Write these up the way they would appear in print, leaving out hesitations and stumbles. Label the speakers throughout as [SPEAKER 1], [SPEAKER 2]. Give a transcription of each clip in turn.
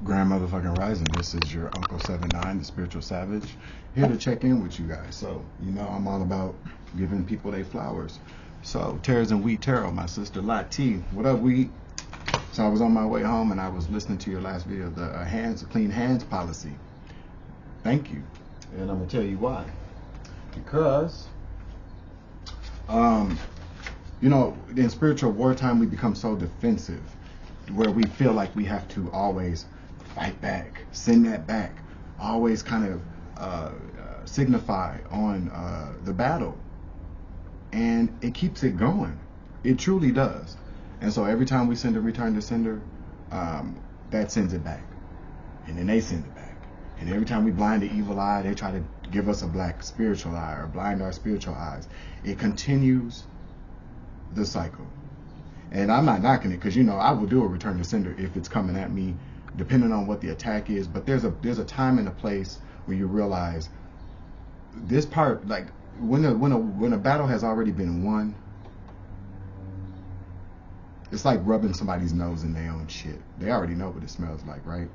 [SPEAKER 1] Grandmother fucking Rising. This is your Uncle 79, the Spiritual Savage, here to check in with you guys. So, you know, I'm all about giving people their flowers. So, Tares and Wheat Tarot, my sister Lati. What up, Wheat? So I was on my way home and I was listening to your last video, the clean hands policy. Thank you. And I'm gonna tell you why. Because, you know, in spiritual wartime, we become so defensive, where we feel like we have to always fight back, send that back, always kind of signify on the battle. And it keeps it going. It truly does. And so every time we send a return to sender, that sends it back. And then they send it back. And every time we blind the evil eye, they try to give us a black spiritual eye or blind our spiritual eyes. It continues the cycle. And I'm not knocking it, because, you know, I will do a return to sender if it's coming at me, depending on what the attack is. But there's a time and a place where you realize this part, like when a battle has already been won, it's like rubbing somebody's nose in their own shit. They already know what it smells like, right?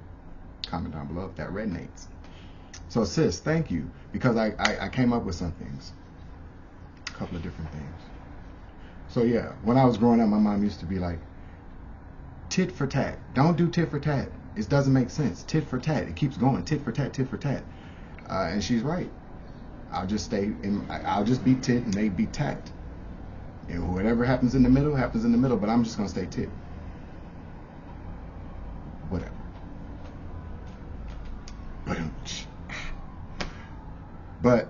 [SPEAKER 1] Comment down below if that resonates. So sis, thank you, because I came up with some things, a couple of different things. So yeah, when I was growing up, my mom used to be like, tit for tat. Don't do tit for tat. It doesn't make sense. Tit for tat. It keeps going. Tit for tat, tit for tat. And she's right. I'll just be tit and they be tat. And whatever happens in the middle, happens in the middle, but I'm just going to stay tit. Whatever. But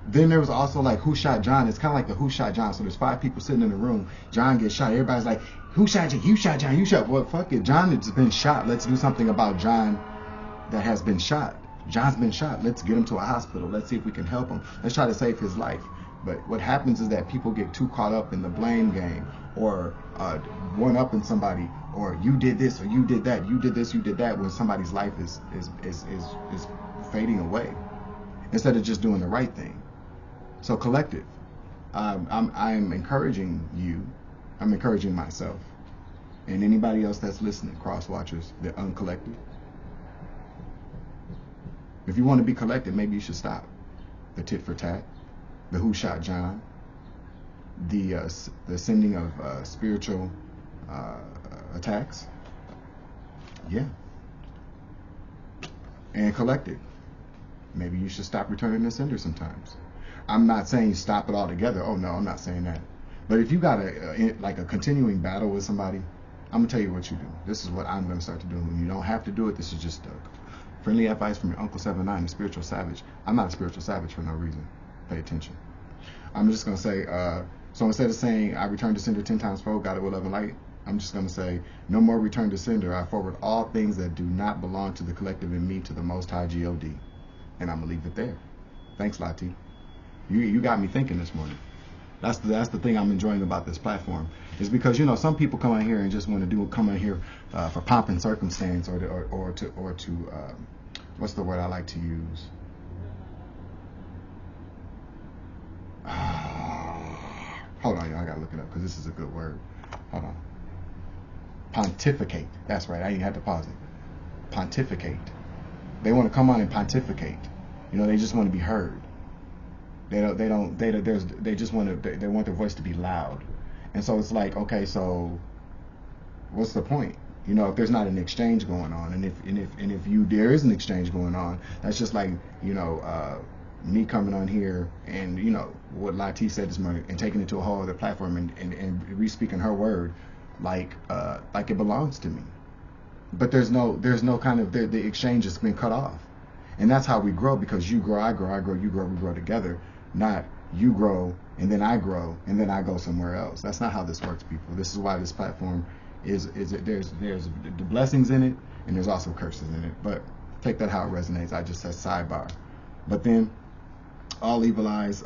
[SPEAKER 1] then there was also like, who shot John? It's kind of like the who shot John. So there's 5 people sitting in the room. John gets shot. Everybody's like, who shot you? You shot John. You shot. Well, fuck it. John has been shot. Let's do something about John that has been shot. John's been shot. Let's get him to a hospital. Let's see if we can help him. Let's try to save his life. But what happens is that people get too caught up in the blame game, or one-upping somebody, or you did this or you did that, you did this, you did that, when somebody's life is fading away, instead of just doing the right thing. So collective, I'm encouraging you, I'm encouraging myself, and anybody else that's listening, cross watchers, the uncollected. If you want to be collected, maybe you should stop the tit for tat, the who shot John, the sending of spiritual attacks. Yeah. And collected. Maybe you should stop returning the sender sometimes. I'm not saying stop it altogether. Oh no, I'm not saying that. But if you got a continuing battle with somebody, I'm gonna tell you what you do. This is what I'm gonna start to do. When you don't have to do it, this is just friendly advice from your Uncle 79, the Spiritual Savage. I'm not a spiritual savage for no reason. Pay attention. I'm just gonna say, so instead of saying I return to sender 10 times fold, got it with love and light, I'm just gonna say, no more return to sender. I forward all things that do not belong to the collective and me to the Most High God. And I'm gonna leave it there. Thanks, Lati. You got me thinking this morning. That's the thing I'm enjoying about this platform, is because, you know, some people come in here and just want to come in here for pomp and circumstance, or to what's the word I like to use? Hold on, y'all. I gotta look it up because this is a good word. Hold on. Pontificate. That's right. I didn't have to pause it. Pontificate. They want to come on and pontificate. You know, they just want to be heard. They just want to. They want their voice to be loud. And so it's like, okay, so what's the point? You know, if there's not an exchange going on, and if there is an exchange going on, that's just like, you know, me coming on here and, you know, what Lati said this morning, and taking it to a whole other platform and re-speaking her word like it belongs to me. But there's no kind of, the exchange has been cut off. And that's how we grow, because you grow, I grow, you grow, we grow together. Not you grow and then I grow and then I go somewhere else. That's not how this works, people. This is why this platform there's the blessings in it, and there's also curses in it. But take that how it resonates. I just said sidebar. But then all evil eyes,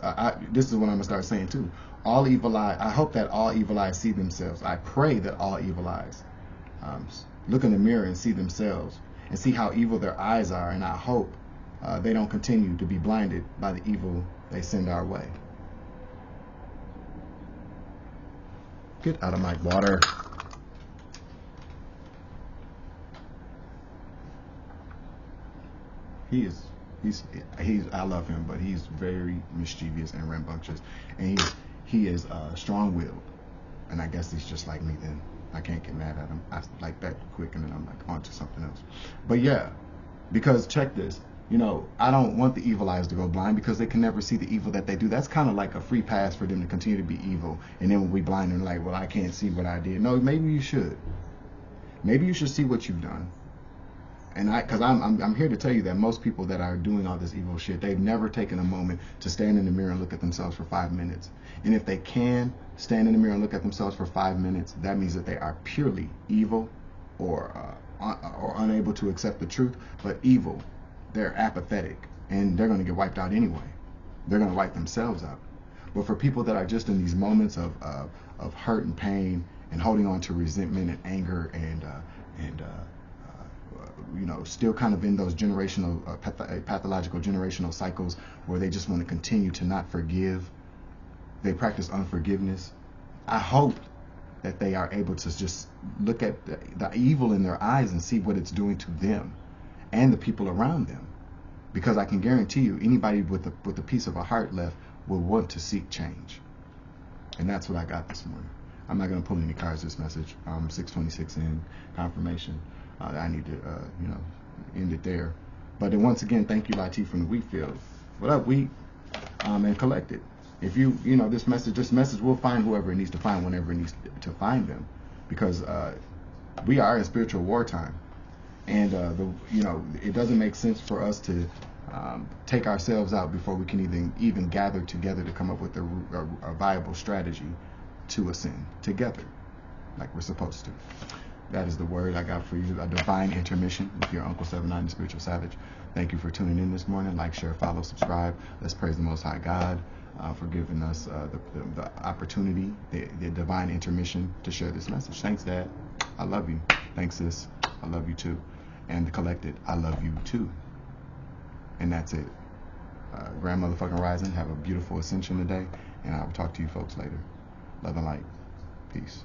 [SPEAKER 1] this is what I'm gonna start saying too. All evil eye, I hope that all evil eyes see themselves. I pray that all evil eyes look in the mirror and see themselves and see how evil their eyes are, and I hope they don't continue to be blinded by the evil they send our way. Get out of my water. he's I love him, but he's very mischievous and rambunctious, and he is strong-willed, and I guess he's just like me. Then I can't get mad at him. I like that quick, and then I'm like on to something else. But yeah, because check this. You know, I don't want the evil eyes to go blind, because they can never see the evil that they do. That's kind of like a free pass for them to continue to be evil. And then when we blind and like, well, I can't see what I did. No, maybe you should. Maybe you should see what you've done. And because I'm here to tell you that most people that are doing all this evil shit, they've never taken a moment to stand in the mirror and look at themselves for 5 minutes. And if they can stand in the mirror and look at themselves for 5 minutes, that means that they are purely evil, or unable to accept the truth, but evil. They're apathetic, and they're going to get wiped out anyway. They're going to wipe themselves out. But for people that are just in these moments of hurt and pain, and holding on to resentment and anger, and you know, still kind of in those generational pathological generational cycles where they just want to continue to not forgive, they practice unforgiveness. I hope that they are able to just look at the evil in their eyes and see what it's doing to them and the people around them, because I can guarantee you, anybody with a piece of a heart left will want to seek change. And that's what I got this morning. I'm not going to pull any cards this message. 6:26 in confirmation. I need to you know, end it there. But then once again, thank you, Latif from the wheat field. What up, wheat? And collect it. If you know, this message will find whoever it needs to find whenever it needs to find them, because we are in spiritual wartime. And you know, it doesn't make sense for us to take ourselves out before we can even gather together to come up with a viable strategy to ascend together, like we're supposed to. That is the word I got for you. A divine intermission with your Uncle 79, the Spiritual Savage. Thank you for tuning in this morning. Like, share, follow, subscribe. Let's praise the Most High God for giving us the opportunity, the divine intermission to share this message. Thanks, Dad. I love you. Thanks, sis. I love you too. And the collected, I love you too. And that's it. Grand motherfucking rising. Have a beautiful ascension today, and I will talk to you folks later. Love and light. Peace.